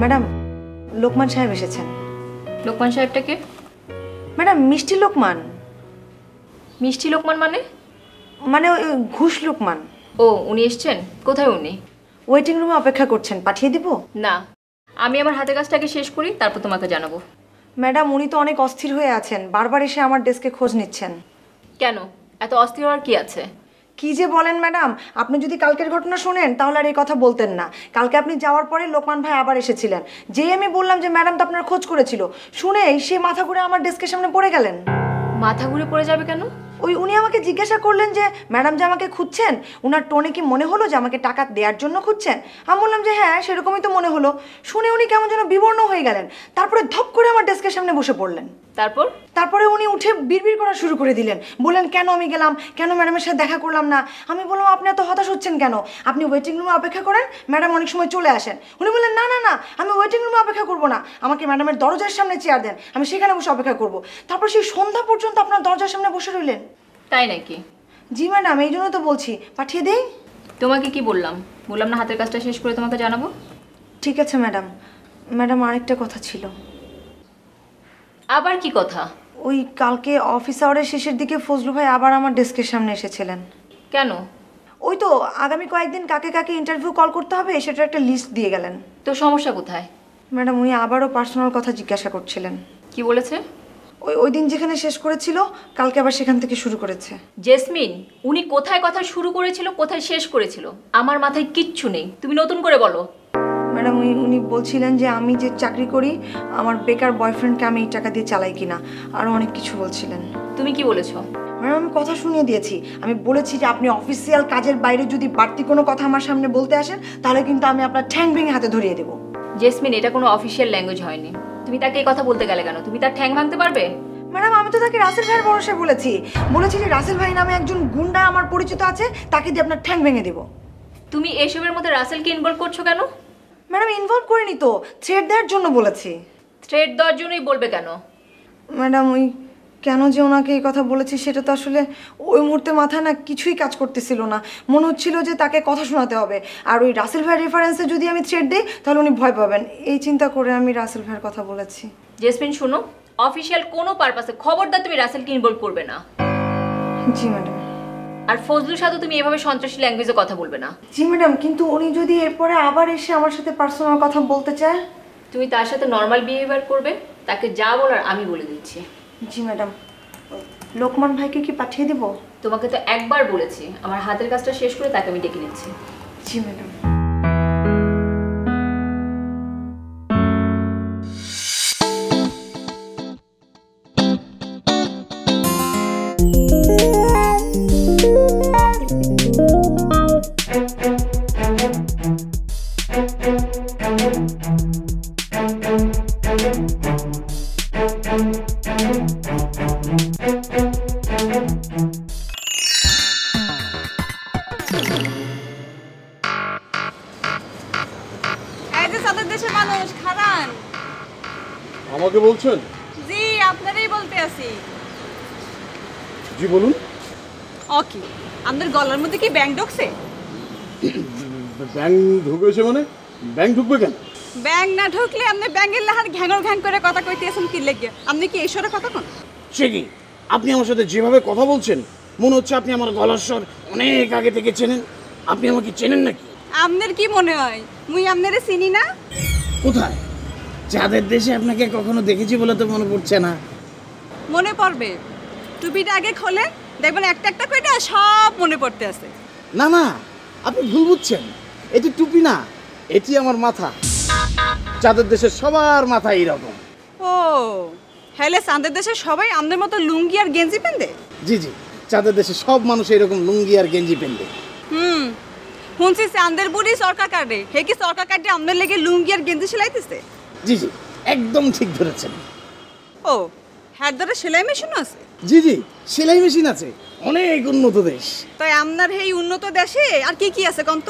ম্যাডাম, লোকমান সাহেব এসেছেন। লোকমান সাহেবটাকে? ম্যাডাম, মিষ্টি লোকমান। মিষ্টি লোকমান মানে? মানে ওই ঘুষ লোকমান। ও, উনি এসছেন? কোথায় উনি? ওয়েটিং রুমে অপেক্ষা করছেন, পাঠিয়ে দিব? না, আমি আমার হাতের কাজটাকে শেষ করি, তারপর তোমাকে জানাবো। ম্যাডাম, উনি তো অনেক অস্থির হয়ে আছেন, বারবার এসে আমার ডেস্কে খোঁজ নিচ্ছেন। কেন, এত অস্থির হওয়ার কি আছে? কি যে বলেন ম্যাডাম, আপনি যদি কালকের ঘটনা শোনেন তাহলে আর এই কথা বলতেন না। কালকে আপনি যাওয়ার পরে লোকমান ভাই আবার এসেছিলেন। যেই আমি বললাম যে ম্যাডাম তো আপনার খোঁজ করেছিল, শুনেই সে মাথা ঘুরে আমার ডেস্কের সামনে পড়ে গেলেন। মাথা ঘুরে পড়ে যাবে কেন? উনি আমাকে জিজ্ঞাসা করলেন যে ম্যাডাম যে আমাকে খুঁজছেন, উনার টোনে কি মনে হলো যে আমাকে টাকা দেওয়ার জন্য খুঁজছেন? আমি বললাম যে হ্যাঁ, সেরকমই তো মনে হলো। শুনে উনি কেমন যেন বিবর্ণ হয়ে গেলেন, তারপরে ধপ করে আমার ডেস্কের সামনে বসে পড়লেন। তারপরে উনি উঠে বিড়বিড় করা শুরু করে দিলেন, বললেন কেন আমি গেলাম, কেন ম্যাডামের সাথে দেখা করলাম না। আমি বললাম আপনি এত হতাশ হচ্ছেন কেন, আপনি ওয়েটিং রুমে অপেক্ষা করেন, ম্যাডাম অনেক সময় চলে আসেন। উনি বললেন না আমি ওয়েটিং রুমে অপেক্ষা করবো না, আমাকে ম্যাডামের দরজার সামনে চেয়ার দেন, আমি সেখানে বসে অপেক্ষা করবো। তারপর সেই সন্ধ্যা পর্যন্ত আপনার দরজার সামনে বসে রইলেন। তাই নাকি? জি ম্যাডাম, এই জন্য তো বলছি পাঠিয়ে দেই। তোমাকে কি বললাম না হাতের কাজটা শেষ করে তোমাকে জানাবো? ঠিক আছে ম্যাডাম। ম্যাডাম, আরেকটা কথা ছিল। আবার কি কথা? ওই কালকে অফিস আওয়ারের শেষের দিকে ফজলু ভাই আবার আমার ডেস্কের সামনে এসেছিলেন। কেন? ওই তো আগামী কয়েকদিন কাকে কাকে ইন্টারভিউ কল করতে হবে সেটার একটা লিস্ট দিয়ে গেলেন। তো সমস্যা কোথায়? ম্যাডাম, উনি আবারও পার্সোনাল কথা জিজ্ঞাসা করছিলেন। কি বলেছে? ওই দিন যেখানে শেষ করেছিল কালকে আবার সেখান থেকে শুরু করেছে। জেসমিন, উনি কোথায় কথা শুরু করেছিল, কোথায় শেষ করেছিল আমার মাথায় কিচ্ছু নেই, তুমি নতুন করে বলো। ম্যাডাম, উনি বলছিলেন যে আমি যে চাকরি করি আমার বেকার বয়ফ্রেন্ডকে আমি এই টাকা দিয়ে চালাই কিনা, আরও অনেক কিছু বলছিলেন। তুমি কি বলেছো? ম্যাডাম, আমি কথা শুনিয়ে দিয়েছি। আমি বলেছি যে আপনি অফিসিয়াল কাজের বাইরে যদি বাড়তি কোনো কথা আমার সামনে বলতে আসেন তাহলে কিন্তু আমি আপনার ঠ্যাং ভেঙে হাতে ধরিয়ে দেবো। জেসমিন, এটা কোনো অফিসিয়াল ল্যাঙ্গুয়েজ হয়নি। তুমি তাকে এই কথা বলতে গেলে কেন? তুমি তার ঠ্যাং ভাঙতে পারবে? ম্যাডাম আমি তো তাকে রাসেল ভাইয়ের ভরসায় বলেছি যে রাসেল ভাই নামে একজন গুন্ডা আমার পরিচিত আছে, তাকে দিয়ে আপনার ঠ্যাং ভেঙে দেবো। তুমি এসবের মধ্যে রাসেলকে ইনভলভ করছো কেন? ম্যাডাম ইনভলভ করিনি তো, থ্রেট দেওয়ার জন্য বলেছি। থ্রেট দেওয়ার জন্যই বলবে কেন? ম্যাডাম ওই কেন যে ওনাকে এই কথা বলেছি সেটা তো আসলে ওই মুহূর্তে মাথায় না কিছুই কাজ করতেছিল না। মনে হচ্ছিল যে তাকে কথা শোনাতে হবে, আর ওই রাসেল ভাইয়ের রেফারেন্সে যদি আমি থ্রেট দিই তাহলে উনি ভয় পাবেন, এই চিন্তা করে আমি রাসেল ভাইয়ের কথা বলেছি। জেসমিন শোনো, অফিসিয়াল কোনো পারপাসে খবরদার তুমি রাসেলকে ইনভলভ করবে না। জি ম্যাডাম। আর ফজলুর সাথে তুমি এভাবে সন্ত্রাসী ল্যাঙ্গুয়েজে কথা বলবে না। জি ম্যাডাম, কিন্তু উনি যদি এরপরে আবার এসে আমার সাথে পার্সোনাল কথা বলতে চায়? তুমি তার সাথে নর্মাল বিহেভিয়ার করবে, তাকে যা বলার আমি বলে দিচ্ছি। জি ম্যাডাম। লোকমান ভাইকে কি পাঠিয়ে দিব? তোমাকে তো একবার বলেছি, আমার হাতের কাজটা শেষ করে তাকে আমি ডেকে নিচ্ছি। জি ম্যাডাম। আমাকে বলছেন? জি আপনারই বলতে আছি। জি বলুন। ওকে, আপনার গলার মধ্যে কি ব্যাং ঢুকছে? ব্যাং ঢুকেছে মানে? ব্যাং ঢুকবে কেন? ব্যাং না ঢুকলে আপনি ব্যাঙের লাহার ঘ্যাঙর ঘ্যাং করে কথা কইতেছেন কি লেগে? আপনি কি ঈশ্বরের কথা কোন? সে কি, আপনি আমার সাথে যেভাবে কথা বলছেন মনে হচ্ছে আপনি আমার গলার স্বর অনেক আগে থেকে চেনেন। আপনি আমাকে চেনেন নাকি? আপনার কি মনে হয় মুই আপনারে চিনি না? কোথায়? চাঁদের দেশে আপনাকে কখনো দেখেছি বলে তো মনে পড়ছে না। মনে পড়বে, টুপিটা আগে খোলে দেখবেন একটা একটা কইটা সব মনে পড়তে আছে। না না, আপনি ভুল বুঝছেন। এটি টুপি না, এটি আমার মাথা। চাঁদের দেশের সবার মাথা এইরকম। ও হেলে চাঁদের দেশে সবাই আমাদের মতো লুঙ্গি আর গেঞ্জি পেন্দে? জি জি, চাঁদের দেশে সব মানুষ এরকম লুঙ্গি আর গেঞ্জি পেন্দে। শুনছি চাঁদের বুড়ি সরকার কাটে, হে কি সরকার কাটে আমাদের লেগে লুঙ্গি আর গেঞ্জি সেলাইতেছে? জি জি, একদম ঠিক ধরেছেন। ও হ্যার ধরে সেলাই মেশিন আছে? জি জি, সেলাই মেশিন আছে, অনেক উন্নত দেশ। তাই আপনার এই উন্নত দেশে আর কি কি আছে কন্ত?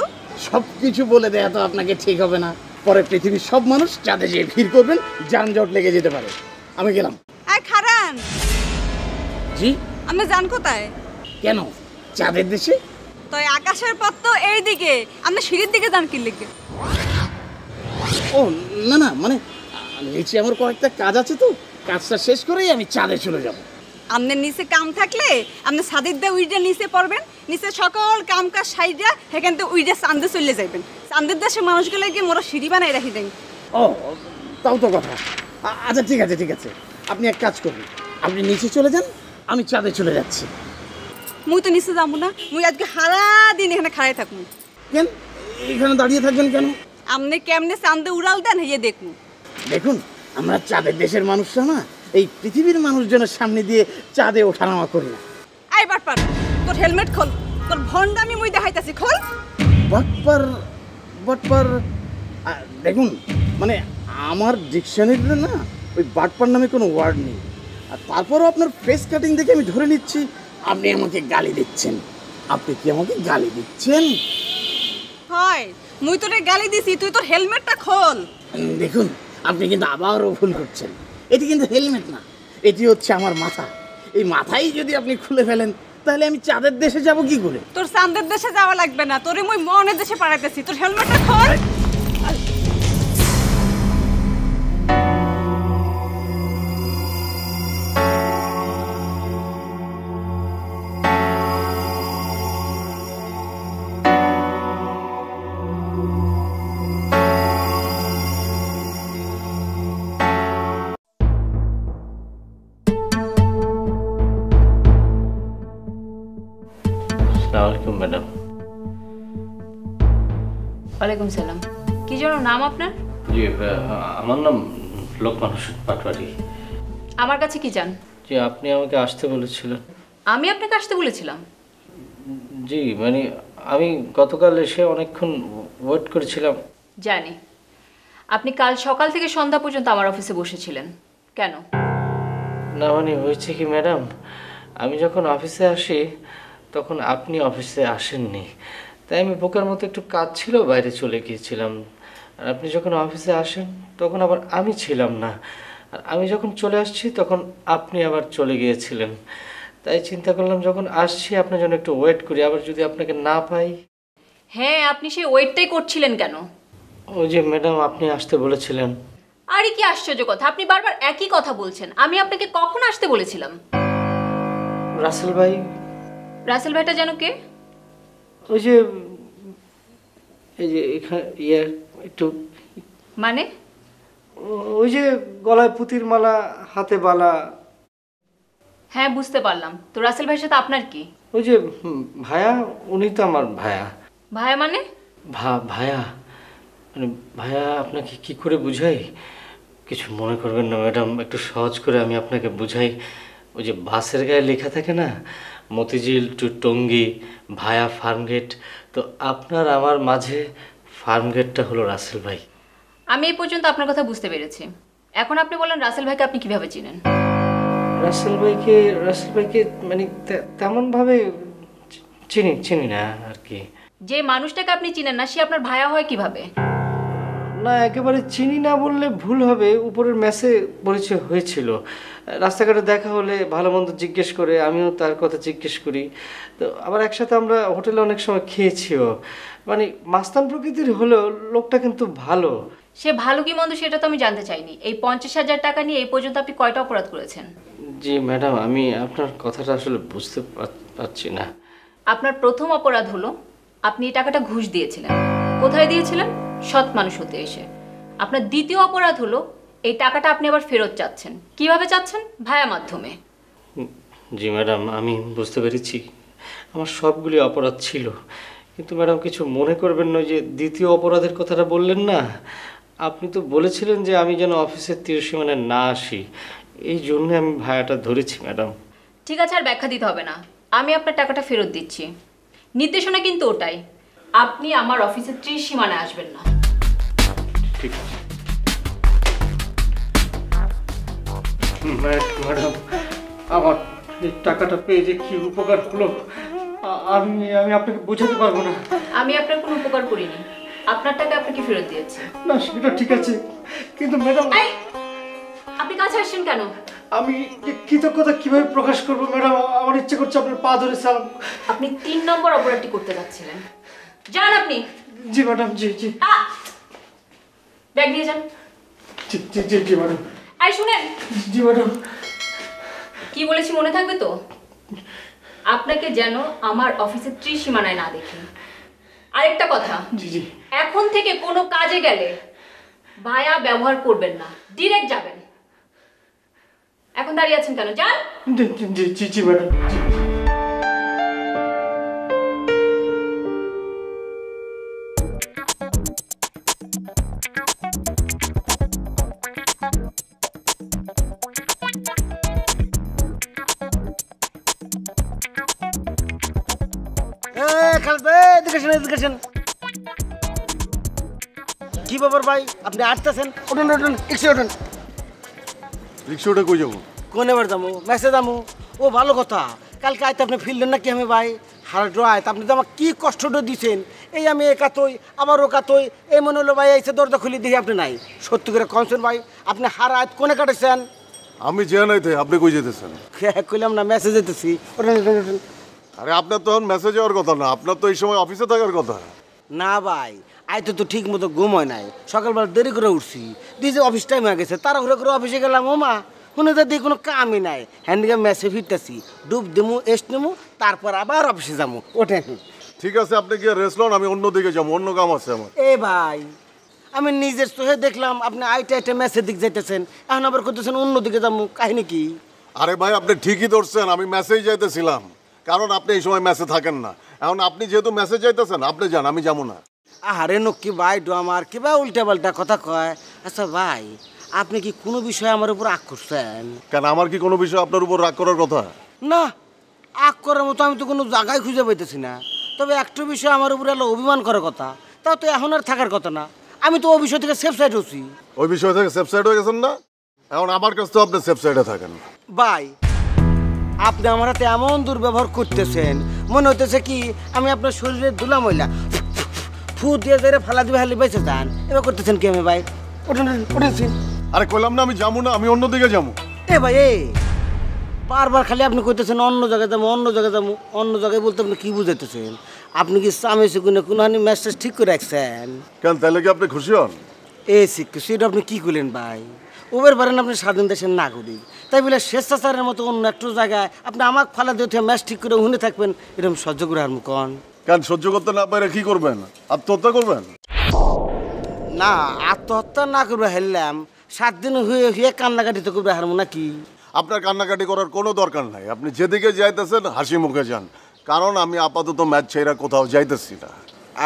সব কিছু বলে দেয়া তো আপনাকে ঠিক হবে না, পরে পৃথিবীর সব মানুষ চাঁদে যেয়ে ভিড় করবেন, যানজট লেগে যেতে পারে। আমি গেলাম। আয় খারান। জি? আপনি যান কোথায়? কেন, চাঁদের দেশে? তাই আকাশের পথ তো এই দিকে, আপনি সিঁড়ির দিকে যান কি লেগে? ও না না, মানে নিচে আমার কয়েকটা কাজ আছে তো, কাজটা শেষ করেই আমি চাঁদে চলে যাব। আপনার নিচে কাম থাকলে আপনি ছাদের দিয়ে উইডে নিচে পড়বেন, নিচে সকল কাম কাজ সাইডা সেখান থেকে উইডে চাঁদে চলে যাবেন। চাঁদের দেশে মানুষগুলো কি মোরা সিঁড়ি বানাই রাখি দেন? ও তাও তো কথা। আচ্ছা ঠিক আছে ঠিক আছে, আপনি এক কাজ করুন, আপনি নিচে চলে যান, আমি চাঁদে চলে যাচ্ছি। মুই তো নিচে যাবো না, মুই আজকে সারা দিন এখানে খাড়াই থাকবো। কেন এখানে দাঁড়িয়ে থাকবেন কেন? আপনি কেমনে চাঁদে উড়াল দেন হেয়ে দেখুন। দেখুন, আমরা চাঁদের দেশের মানুষরা না এই পৃথিবীর মানুষজনের সামনে দিয়ে চাঁদে ওঠানামা করি না। আই বাটপার, তোর হেলমেট খোল, তোর ভন্ডামি মুই দেখাইতাছি, খোল। বাটপার বাটপার, দেখুন মানে আমার ডিকশনারিতে না ওই বাটপার নামে কোনো ওয়ার্ড নেই। আর তারপরও আপনার ফেস কাটিং দেখে আমি ধরে নিচ্ছি আপনি আমাকে গালি দিচ্ছেন। আপনি কি আমাকে গালি দিচ্ছেন? হয়, মুই তোরে গালি দিছি, তুই তোর হেলমেটটা খোল। দেখুন, আপনি কিন্তু আবারও ভুল করছেন। এটি কিন্তু হেলমেট না, এটি হচ্ছে আমার মাথা। এই মাথাই যদি আপনি খুলে ফেলেন তাহলে আমি চাঁদের দেশে যাব কি করে? তোর চাঁদের দেশে যাওয়া লাগবে না, তোরে মুই মনের দেশে পাঠাইতেছি। তোর হেলমেটটা খোল। আসসালামু আলাইকুম ম্যাডাম। ওয়ালাইকুম সালাম। কি যেন নাম আপনার? জি, আমার নাম লোকমান পাটোয়ারি। আমার কাছে কি জান? জি, আপনি আমাকে আসতে বলেছিলেন। আমি আপনাকে আসতে বলেছিলাম? জি, মানে আমি গতকাল এসে অনেকক্ষণ ওয়েট করেছিলাম। জানি। আপনি কাল সকাল থেকে সন্ধ্যা পর্যন্ত আমার অফিসে বসেছিলেন কেন? না মানে হয়েছে কি ম্যাডাম, আমি যখন অফিসে আসি তখন আপনি অফিসে আসেননি, তাই আমি বোকার মতো একটু কাজ ছিল বাইরে চলে গিয়েছিলাম। আর আপনি যখন অফিসে আসেন তখন আবার আমি ছিলাম না, আর আমি যখন চলে আসছি তখন আপনি আবার চলে গিয়েছিলেন। তাই চিন্তা করলাম যখন আসছি আপনার জন্য একটু ওয়েট করি, আবার যদি আপনাকে না পাই। হ্যাঁ, আপনি সেই ওয়েটটাই করছিলেন কেন? ওই যে ম্যাডাম আপনি আসতে বলেছিলেন। আরে কি আশ্চর্য কথা, আপনি বারবার একই কথা বলছেন। আমি আপনাকে কখন আসতে বলেছিলাম? রাসেল ভাই। রাসেল ভাইটা যেন কে? ওই যে এই যে এখানে একটু মানে ওই যে গলায় পুতির মালা, হাতে বালা। হ্যাঁ বুঝতে পারলাম। তো রাসেল ভাইয়ের সাথে আপনার কি? ওই যে ভায়া, উনি তো আমার ভায়া। ভাইয়া মানে? ভায়া মানে ভায়া আপনাকে কি করে বুঝাই? কিছু মনে করবেন না ম্যাডাম, একটু সহজ করে আমি আপনাকে বুঝাই। ওই যে বাসের গায়ে লেখা থাকে না, মতিঝিল টু টঙ্গী ভায়া ফার্মগেট, তো আপনার আমার মাঝে ফার্মগেটটা হলো রাসেল ভাই। আমি এই পর্যন্ত আপনার কথা বুঝতে পেরেছি। এখন আপনি বলেন রাসেল ভাইকে আপনি কিভাবে চিনেন? রাসেল ভাইকে মানে তেমনভাবে চিনি না আর কি। যে মানুষটাকে আপনি চিনেন না সে আপনার ভাইয়া হয় কিভাবে? না একেবারে চিনি না বললে ভুল হবে, উপরের মেসে পরিচয় হয়েছিল, রাস্তাঘাটে দেখা হলে ভালো মন্দ জিজ্ঞেস করে, আমিও তার কথা জিজ্ঞেস করি, তো আবার একসাথে আমরা হোটেলে অনেক সময় খেয়েছিও। মানে মাস্তান প্রকৃতির হলেও লোকটা কিন্তু ভালো। সে ভালো কি মন্দ সেটা তো আমি জানতে চাইনি। এই 50,000 টাকা নিয়ে এই পর্যন্ত আপনি কয়টা অপরাধ করেছেন? জি ম্যাডাম, আমি আপনার কথাটা আসলে বুঝতে পারছি না। আপনার প্রথম অপরাধ হলো আপনি এই টাকাটা ঘুষ দিয়েছিলেন। কোথায় দিয়েছিলেন? সৎ মানুষ হতে এসে। আপনার দ্বিতীয় অপরাধ হলো এই টাকাটা আপনি আবার ফেরত চাচ্ছেন। কিভাবে চাচ্ছেন? ভায়া মাধ্যমে। জি ম্যাডাম, আমি বুঝতে পেরেছি আমার সবগুলি অপরাধ ছিল, কিন্তু ম্যাডাম কিছু মনে করবেন না, যে দ্বিতীয় অপরাধের কথাটা বললেন না, আপনি তো বলেছিলেন যে আমি যেন অফিসের তীরসীমানায় না আসি, এই জন্য আমি ভায়াটা ধরেছি ম্যাডাম। ঠিক আছে, আর ব্যাখ্যা দিতে হবে না। আমি আপনার টাকাটা ফেরত দিচ্ছি। নির্দেশনা কিন্তু ওটাই, আপনি আমার অফিসের ত্রিসীমানায় আসবেন না। ঠিক আছে ম্যাডাম, আমার এই টাকাটা পেয়ে যে কি উপকার হলো আমি আপনাকে বোঝাতে পারবো না। আমি আপনার কোনো উপকার করিনি, আপনার টাকা আপনাকে ফেরত দিয়েছি। না সেটা ঠিক আছে, কিন্তু ম্যাডাম আপনি কাছে আসছেন কেন? আমি কৃতজ্ঞতা কিভাবে প্রকাশ করবো ম্যাডাম, আমার ইচ্ছে করছে আপনার পা ধরে সালাম। আপনি 3 নম্বর অপরাধটি করতে যাচ্ছিলেন। যান আপনি। জি ম্যাডাম, জি জি। ব্যাগ নিয়ে যান। জি জি জি জি ম্যাডাম। আই শুনেন। জি ম্যাডাম। কি বলেছি মনে থাকবে তো? আপনাকে যেন আমার অফিসের ত্রিসীমানায় না দেখি। আরেকটা কথা, জি জি, এখন থেকে কোনো কাজে গেলে ভায়া ব্যবহার করবেন না, ডিরেক্ট যাবেন। এখন দাঁড়িয়ে আছেন কেন? যান। জি জি জি জি ম্যাডাম। কি ব্যাপার ভাই, আপনি আসতেছেন? ওঠেন ওঠেন, রিক্সা ওঠেন। রিক্সাটা কই যাবো? কোন এবার যাবো? মেসে যাবো। ও ভালো কথা, কালকে আইতে আপনি ফিরলেন না কি? আমি ভাই হার্ড আয়ত, আপনি তো আমাকে কি কষ্টটা দিচ্ছেন। এই আমি একাতই আবার ওকাতই, এই মনে হলো ভাই এসে দরজা খুলে দেখি আপনি নাই। সত্যি করে কমছেন ভাই, আপনি হার আয়ত কোনে কাটেছেন? আমি যে নাইতে, আপনি কই যেতেছেন? কইলাম না মেসেজ যেতেছি। ওঠেন ওঠেন ওঠেন। আরে আপনার তো এখন মেসেজ যাওয়ার কথা না, আপনার তো এই সময় অফিসে থাকার কথা। না ভাই, আইতে তো ঠিক মতো ঘুম হয় নাই, সকালবেলা দেরি করে উঠছি, দিয়ে যে অফিস টাইম হয়ে গেছে, তাড়াহুড়ো করে অফিসে গেলাম। ও মা শুনে তো দিয়ে কোনো কামই নাই, হ্যান্ডিকে মেসে ফিরতেছি, ডুব দেবো এস্ট নেবো, তারপর আবার অফিসে যাবো। ওঠেন। ঠিক আছে, আপনি গিয়ে রেস্ট লন, আমি অন্যদিকে যাবো, অন্য কাম আছে আমার। এ ভাই, আমি নিজের চোখে দেখলাম আপনি আইটে আইটে মেসের দিক যাইতেছেন, এখন আবার করতেছেন অন্যদিকে যাবো, কাহিনী কি? আরে ভাই আপনি ঠিকই ধরছেন, আমি মেসেজ যাইতেছিলাম, কারণ আপনি এই সময় মেসে থাকেন না। এখন আপনি যেহেতু মেসেজ যাইতেছেন, আপনি যান, আমি যাবো না। আরে নক্কি ভাই ডো আমার কিবা উল্টা পাল্টা কথা কয়। আচ্ছা ভাই, আপনি কি কোনো বিষয়ে আমার উপর রাগ করছেন? কেন, আমার কি কোনো বিষয় আপনার উপর রাগ করার কথা? না, রাগ করার মতো আমি তো কোনো জায়গায় খুঁজে পাইতেছি না। তবে একটা বিষয় আমার উপরে হলো অভিমান করার কথা, তাও তো এখন আর থাকার কথা না। আমি তো ওই বিষয় থেকে সেফ সাইড হচ্ছি। ওই বিষয় থেকে সেফ সাইড হয়ে গেছেন না, এখন আমার কাছে তো আপনি সেফ সাইডে থাকেন। ভাই আপনি আমার হাতে এমন দুর্ব্যবহার করতেছেন, মনে হইতেছে কি আমি আপনার শরীরের ধুলা ময়লা ফু দিয়ে জেরে ফালা দিবে হালি বেঁচে যান। এবার করতেছেন কি আমি ভাই? উঠেছেন। আরে কইলাম না আমি যাবো না, আমি অন্যদিকে যাবো। এ ভাই বারবার খালি আপনি কইতেছেন অন্য জায়গায় যাবো, অন্য জায়গায় যাবো, অন্য জায়গায় বলতে আপনি কি বুঝাইতেছেন? আপনি কি চামেছে কোনখানি ম্যাচটা ঠিক করে রাখছেন? কেন তাহলে কি আপনি খুশি হন? সেটা আপনি কি করলেন ভাই? ওবের পারেন আপনি স্বাধীন দেশের নাগরিক, তাই বলে স্বেচ্ছাচারের মতো অন্য একটু জায়গায় আপনি আমাকে ফালা দিয়ে ম্যাচ ঠিক করে হুনে থাকবেন, এরকম সহ্য করে আর মুখন? কেন সহ্য করতে না পারে কি করবেন? আত্মহত্যা করবেন? না, আত্মহত্যা না করবে হেললাম, 7 দিন হয়ে কান্নাকাটি তো করবে হারমো নাকি? আপনার কান্নাকাটি করার কোনো দরকার নাই, আপনি যেদিকে যাইতেছেন হাসি মুখে যান, কারণ আমি আপাতত ম্যাচ ছেড়ে কোথাও যাইতেছি না।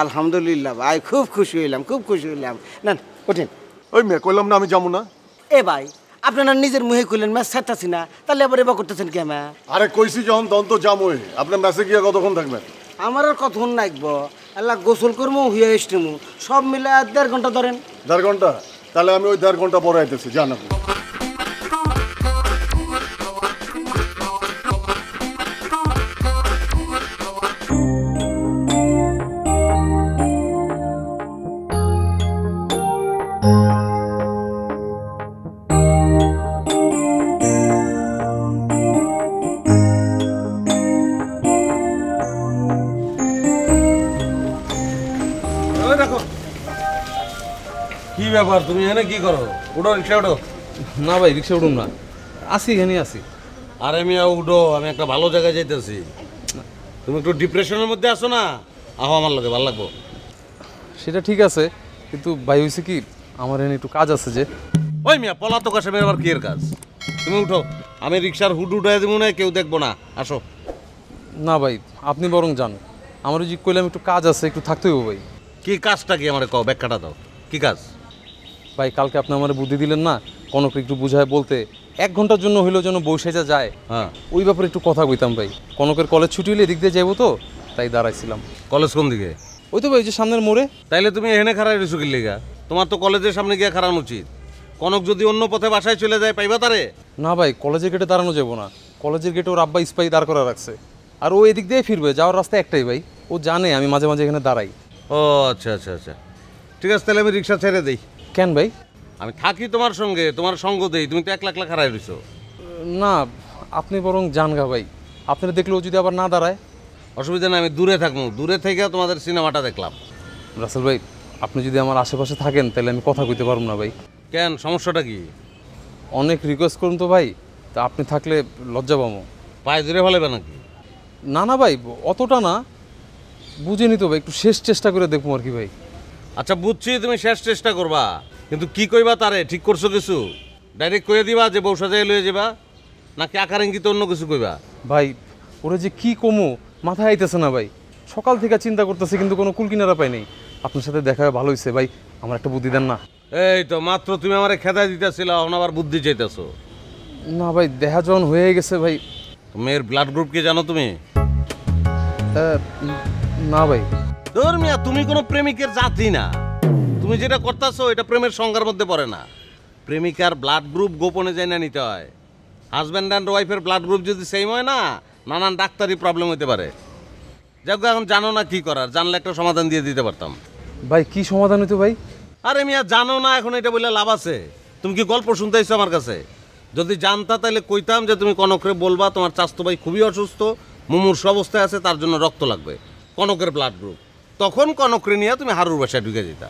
আলহামদুলিল্লাহ ভাই, খুব খুশি হইলাম, খুব খুশি হইলাম। না ওঠেন। ওই মেয়ে কইলাম না আমি যাবো না। এ ভাই আপনারা নিজের মুহে কইলেন ম্যাচ ছাড়তাছি না, তাহলে আবার এবার করতেছেন কি? আমি আরে কইছি যখন তখন তো যাবোই। আপনি ম্যাচে গিয়ে কতক্ষণ থাকবেন? আমার আর কতক্ষণ লাগবো? আল্লাহ গোসল করবো, হুয়ে এসটিমু, সব মিলে 1.5 ঘন্টা ধরেন। 1.5 ঘন্টা? তাহলে আমি ওই 1.5 ঘন্টা পরে আইতেছি, জান আপনি। দেখো কি ব্যাপার, তুমি এখানে কি করো? উঠো, রিক্সা উঠো। না ভাই রিক্সা উঠুন না, আসি এখানে আসি। আরে মিয়া উঠো, আমি একটা ভালো জায়গায় যাইতেছি। তুমি একটু ডিপ্রেশনের মধ্যে আছো না, আহো আমার লগে, ভালো লাগবো। সেটা ঠিক আছে, কিন্তু ভাই হয়েছে কি আমার এখানে একটু কাজ আছে। যে ওই মিয়া পলাতক আসে আবার কি এর কাজ? তুমি উঠো, আমি রিক্সার হুড উঠাই দেবো না, কেউ দেখবো না, আসো। না ভাই আপনি বরং যান, আমার ওই যে কইলাম একটু কাজ আছে, একটু থাকতে হইব ভাই। কি কাজটা কি আমার কও, ব্যাখ্যাটা দাও, কি কাজ? ভাই কালকে আপনি আমার বুদ্ধি দিলেন না কনককে একটু বুঝায় বলতে, 1 ঘন্টার জন্য হইলেও যেন বৈশাখা যায়। হ্যাঁ, ওই ব্যাপারে একটু কথা কইতাম ভাই। কনকের কলেজ ছুটি হলে এদিক দিয়ে যাবো তো, তাই দাঁড়াইছিলাম। কলেজ কোন দিকে? ওই তো ভাই যে সামনের মোড়ে। তাইলে তুমি এখানে খাড়াই রইছো কি লিগা? তোমার তো কলেজের সামনে গিয়ে খাড়ানো উচিত। কনক যদি অন্য পথে বাসায় চলে যায়, পাইবা তারে? না ভাই কলেজের গেটে দাঁড়ানো যাবো না, কলেজের গেটে ওর আব্বা স্পাই দাঁড় করা রাখছে, আর ও এদিক দিয়ে ফিরবে, যাওয়ার রাস্তা একটাই ভাই। ও জানে আমি মাঝে মাঝে এখানে দাঁড়াই। ও আচ্ছা আচ্ছা আচ্ছা, ঠিক আছে, তাহলে আমি রিক্সা ছেড়ে দেই। কেন ভাই? আমি থাকি তোমার সঙ্গে, তোমার সঙ্গ দেই, তুমি তো 1 লাখ হারাই রইছো। না আপনি বরং যান গা ভাই, আপনারা দেখলেও যদি আবার না দাঁড়ায়। অসুবিধা নেই, আমি দূরে থাকবো, দূরে থেকে তোমাদের সিনেমাটা দেখলাম। রাসেল ভাই আপনি যদি আমার আশেপাশে থাকেন তাহলে আমি কথা কইতে পারবো না ভাই। কেন, সমস্যাটা কি? অনেক রিকোয়েস্ট করুন তো ভাই, তা আপনি থাকলে লজ্জা পাবো। পায়ে ধরে ফেলাবে নাকি? না না ভাই অতটা না, বুঝেনি তো ভাই, একটু শেষ চেষ্টা করে দেখবো আর কি ভাই। আচ্ছা বুঝছি তুমি শেষ চেষ্টা করবা, কিন্তু কি কইবা তারে ঠিক করছো কিছু? ডাইরেক্ট কইয়া দিবা যে বউ সাজাই লয়ে যাবা, নাকি আকার ইঙ্গিতে অন্য কিছু কইবা? ভাই ওরা যে কি কমো মাথায় আইতেছে না ভাই, সকাল থেকে চিন্তা করতেছে কিন্তু কোনো কুলকিনারা পাই নাই। আপনার সাথে দেখা হয়ে ভালো হয়েছে ভাই, আমার একটা বুদ্ধি দেন না। এই তো মাত্র তুমি আমারে খেদাই দিতেছিল, এখন আবার বুদ্ধি চাইতেছো? না ভাই দেখা যখন হয়ে গেছে ভাই। মেয়ের ব্লাড গ্রুপ কি জানো তুমি? না ভাই। ধর মিয়া, তুমি কোনো প্রেমিকের জাতি না। তুমি যেটা করতেছো এটা প্রেমের সংজ্ঞার মধ্যে পড়ে না। প্রেমিকার ব্লাড গ্রুপ গোপনে জানা নিতে হয়। হাজব্যান্ড অ্যান্ড ওয়াইফের ব্লাড গ্রুপ যদি সেম হয় না, নানান ডাক্তারি প্রবলেম হতে পারে। যাক এখন জানো না কি করার, জানলে একটা সমাধান দিয়ে দিতে পারতাম। ভাই কি সমাধান হইতো ভাই? আরে মিয়া জানো না এখন এটা বললে লাভ আছে? তুমি কি গল্প শুনতে আইছো আমার কাছে? যদি জানতা তাহলে কইতাম যে তুমি কনকরে বলবা তোমার চাচতো ভাই খুবই অসুস্থ, মুমূর্ষু অবস্থায় আছে, তার জন্য রক্ত লাগবে, কনকের ব্লাড গ্রুপ। তখন কনকরে নিয়ে তুমি হারুর বাসায় ঢুকে যেতা।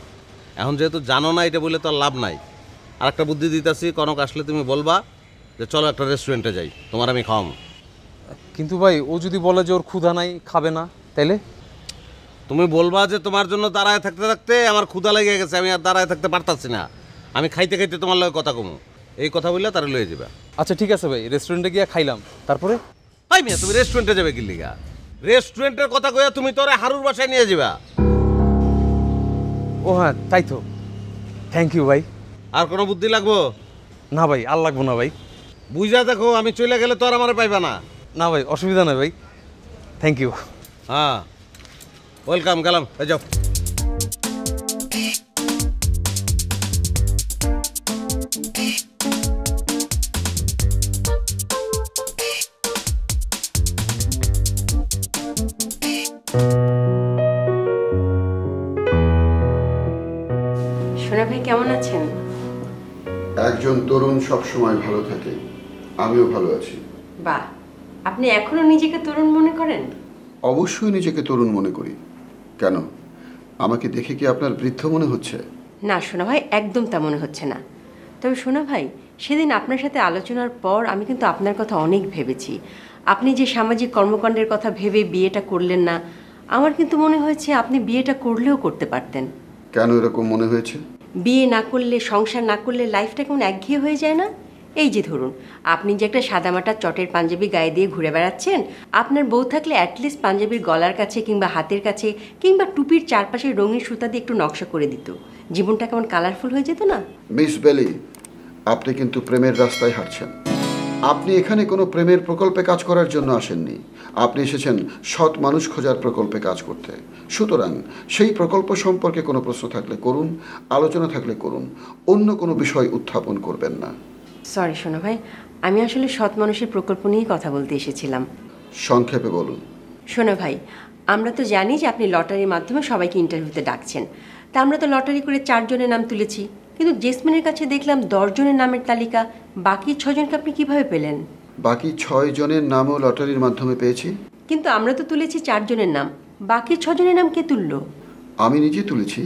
এখন যেহেতু জানো না এটা বলে তো আর লাভ নাই। আর একটা বুদ্ধি দিতেছি, কনক আসলে তুমি বলবা যে চলো একটা রেস্টুরেন্টে যাই, তোমার আমি খাওয়াবো। কিন্তু ভাই ও যদি বলে যে ওর ক্ষুধা নাই, খাবে না, তাইলে? তুমি বলবা যে তোমার জন্য দাঁড়ায় থাকতে থাকতে আমার ক্ষুধা লেগে গেছে, আমি আর দাঁড়ায় থাকতে পারতাছি না, আমি খাইতে খাইতে তোমার লগে কথা কমু, এই কথা বললে তারা লয়ে যাবে। আচ্ছা ঠিক আছে ভাই, রেস্টুরেন্টে গিয়ে খাইলাম, তারপরে? ভাই মিয়া তুমি রেস্টুরেন্টে যাবে কি লিগা? রেস্টুরেন্টের কথা কইয়া তুমি তোরে হারুর বাসায় নিয়ে যাবা। ও হ্যাঁ তাই তো, থ্যাংক ইউ ভাই। আর কোনো বুদ্ধি লাগবো? না ভাই আর লাগবো না ভাই। বুঝা দেখো, আমি চলে গেলে তো আর আমার পাইবা না। না ভাই অসুবিধা নাই ভাই, থ্যাংক ইউ। হ্যাঁ ওয়েলকাম, গেলাম, এই যাও। সোনা ভাই কেমন আছেন? একজন তরুণ সবসময় ভালো থাকে, আমিও ভালো আছি। বাহ, আপনি এখনো নিজেকে তরুণ মনে করেন? অবশ্যই নিজেকে তরুণ মনে করি। কেন, আমাকে দেখে কি আপনার বৃদ্ধ মনে হচ্ছে? না সোনা ভাই, একদম তা মনে হচ্ছে না। তবে সোনা ভাই, সেদিন আপনার সাথে আলোচনার পর আমি কিন্তু আপনার কথা অনেক ভেবেছি। আপনি যে সামাজিক কর্মকাণ্ডের কথা ভেবে বিয়েটা করলেন না, আমার কিন্তু মনে হয়েছে আপনি বিয়েটা করলেও করতে পারতেন। কেন এরকম মনে হয়েছে? বিয়ে না করলে, সংসার না করলে লাইফটা কেমন একঘেয়ে হয়ে যায় না? এই যে ধরুন, আপনি যে একটা সাদামাটা চটের পাঞ্জাবি গায়ে দিয়ে ঘুরে বেড়াচ্ছেন, আপনার বউ থাকলে অ্যাটলিস্ট পাঞ্জাবির গলার কাছে কিংবা হাতের কাছে কিংবা টুপির চারপাশে রঙিন সুতা দিয়ে একটু নকশা করে দিত, জীবনটা কেমন কালারফুল হয়ে যেত না? মিস বেলি, আপনি কিন্তু প্রেমের রাস্তায় হাঁটছেন। আপনি এখানে কোনো প্রেমের প্রকল্পে কাজ করার জন্য আসেননি। আপনি এসেছেন সৎ মানুষ খোঁজার প্রকল্পে কাজ করতে। সুতরাং সেই প্রকল্প সম্পর্কে কোনো প্রশ্ন থাকলে করুন, আলোচনা থাকলে করুন, অন্য কোনো বিষয় উত্থাপন করবেন না। সরি সোনা ভাই, আমি আসলে সৎ মানুষের প্রকল্প নিয়েই কথা বলতে এসেছিলাম। সংক্ষেপে বলুন। সোনা ভাই, আমরা তো জানি যে আপনি লটারির মাধ্যমে সবাইকে ইন্টারভিউতে ডাকছেন। তা আমরা তো লটারি করে 4 জনের নাম তুলেছি, কিন্তু জেসমিনের কাছে দেখলাম 10 জনের নামের তালিকা। বাকি 6 জনকে আপনি কিভাবে পেলেন? বাকি 6 জনের নামও লটারির মাধ্যমে পেয়েছি। কিন্তু আমরা তো তুলেছি 4 জনের নাম, বাকি 6 জনের নাম কে তুললো? আমি নিজে তুলেছি।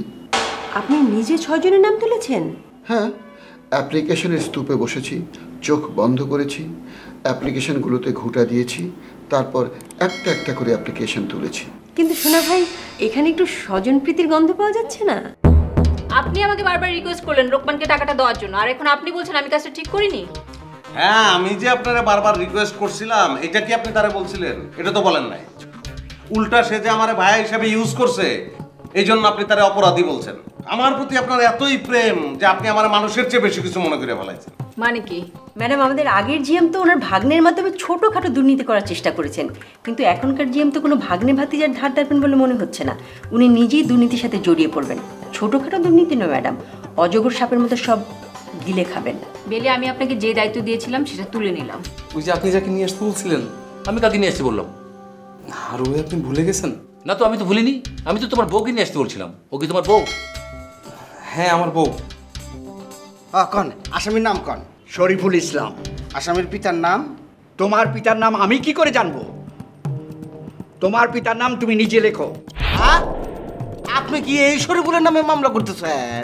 আপনি নিজে 6 জনের নাম তুলেছেন? হ্যাঁ, অ্যাপ্লিকেশনের স্তূপে বসেছি, চোখ বন্ধ করেছি, অ্যাপ্লিকেশনগুলোতে ঘুঁটা দিয়েছি, তারপর একটা একটা করে অ্যাপ্লিকেশন তুলেছি। কিন্তু সোনা ভাই, এখানে একটু স্বজনপ্রীতির গন্ধ পাওয়া যাচ্ছে না? আপনি আমাকে বারবার রিকোয়েস্ট করলেন রোকমানকে টাকাটা দেওয়ার জন্য, আর এখন আপনি বলছেন আমি কাজটা ঠিক করিনি। হ্যাঁ, আমি যে আপনারা বারবার রিকোয়েস্ট করছিলাম, এটা কি আপনি তারা বলছিলেন? এটা তো বলেন নাই। উল্টা সে যে আমার ভাই হিসেবে ইউজ করছে, এই জন্য আপনি তারা অপরাধী বলছেন। আমার প্রতি আপনার এতই প্রেম যে আপনি আমার মানুষের চেয়ে বেশি কিছু মনে করে ফেলাইছেন। মানে কি? ম্যাডাম, আমাদের আগের জিএম তো ওনার ভাগ্নের মাধ্যমে ছোটোখাটো দুর্নীতি করার চেষ্টা করেছেন, কিন্তু এখনকার জিএম তো কোনো ভাগ্নে ভাতিজার ধার ধারবেন বলে মনে হচ্ছে না। উনি নিজেই দুর্নীতির সাথে জড়িয়ে পড়বেন। ছোটোখাটো দুর্নীতি নয় ম্যাডাম, অজগর সাপের মতো সব গিলে খাবেন। বেলে, আমি আপনাকে যে দায়িত্ব দিয়েছিলাম সেটা তুলে নিলাম। ওই যে আপনি যাকে নিয়ে আসতে বলছিলেন, আমি কাকে নিয়ে আসতে বললাম? আর ওই আপনি ভুলে গেছেন? না তো, আমি তো ভুলিনি। আমি তো তোমার বউকে নিয়ে আসতে বলছিলাম। ও কি তোমার বউ? হ্যাঁ, আমার বউ। কন আসামির নাম কন? শরীফুল ইসলাম। আসামির পিতার নাম? তোমার পিতার নাম আমি কি করে জানবো? তোমার পিতার নাম তুমি নিজে লেখো। আপনি কি এই শরীফুলের নামে মামলা করতেছেন?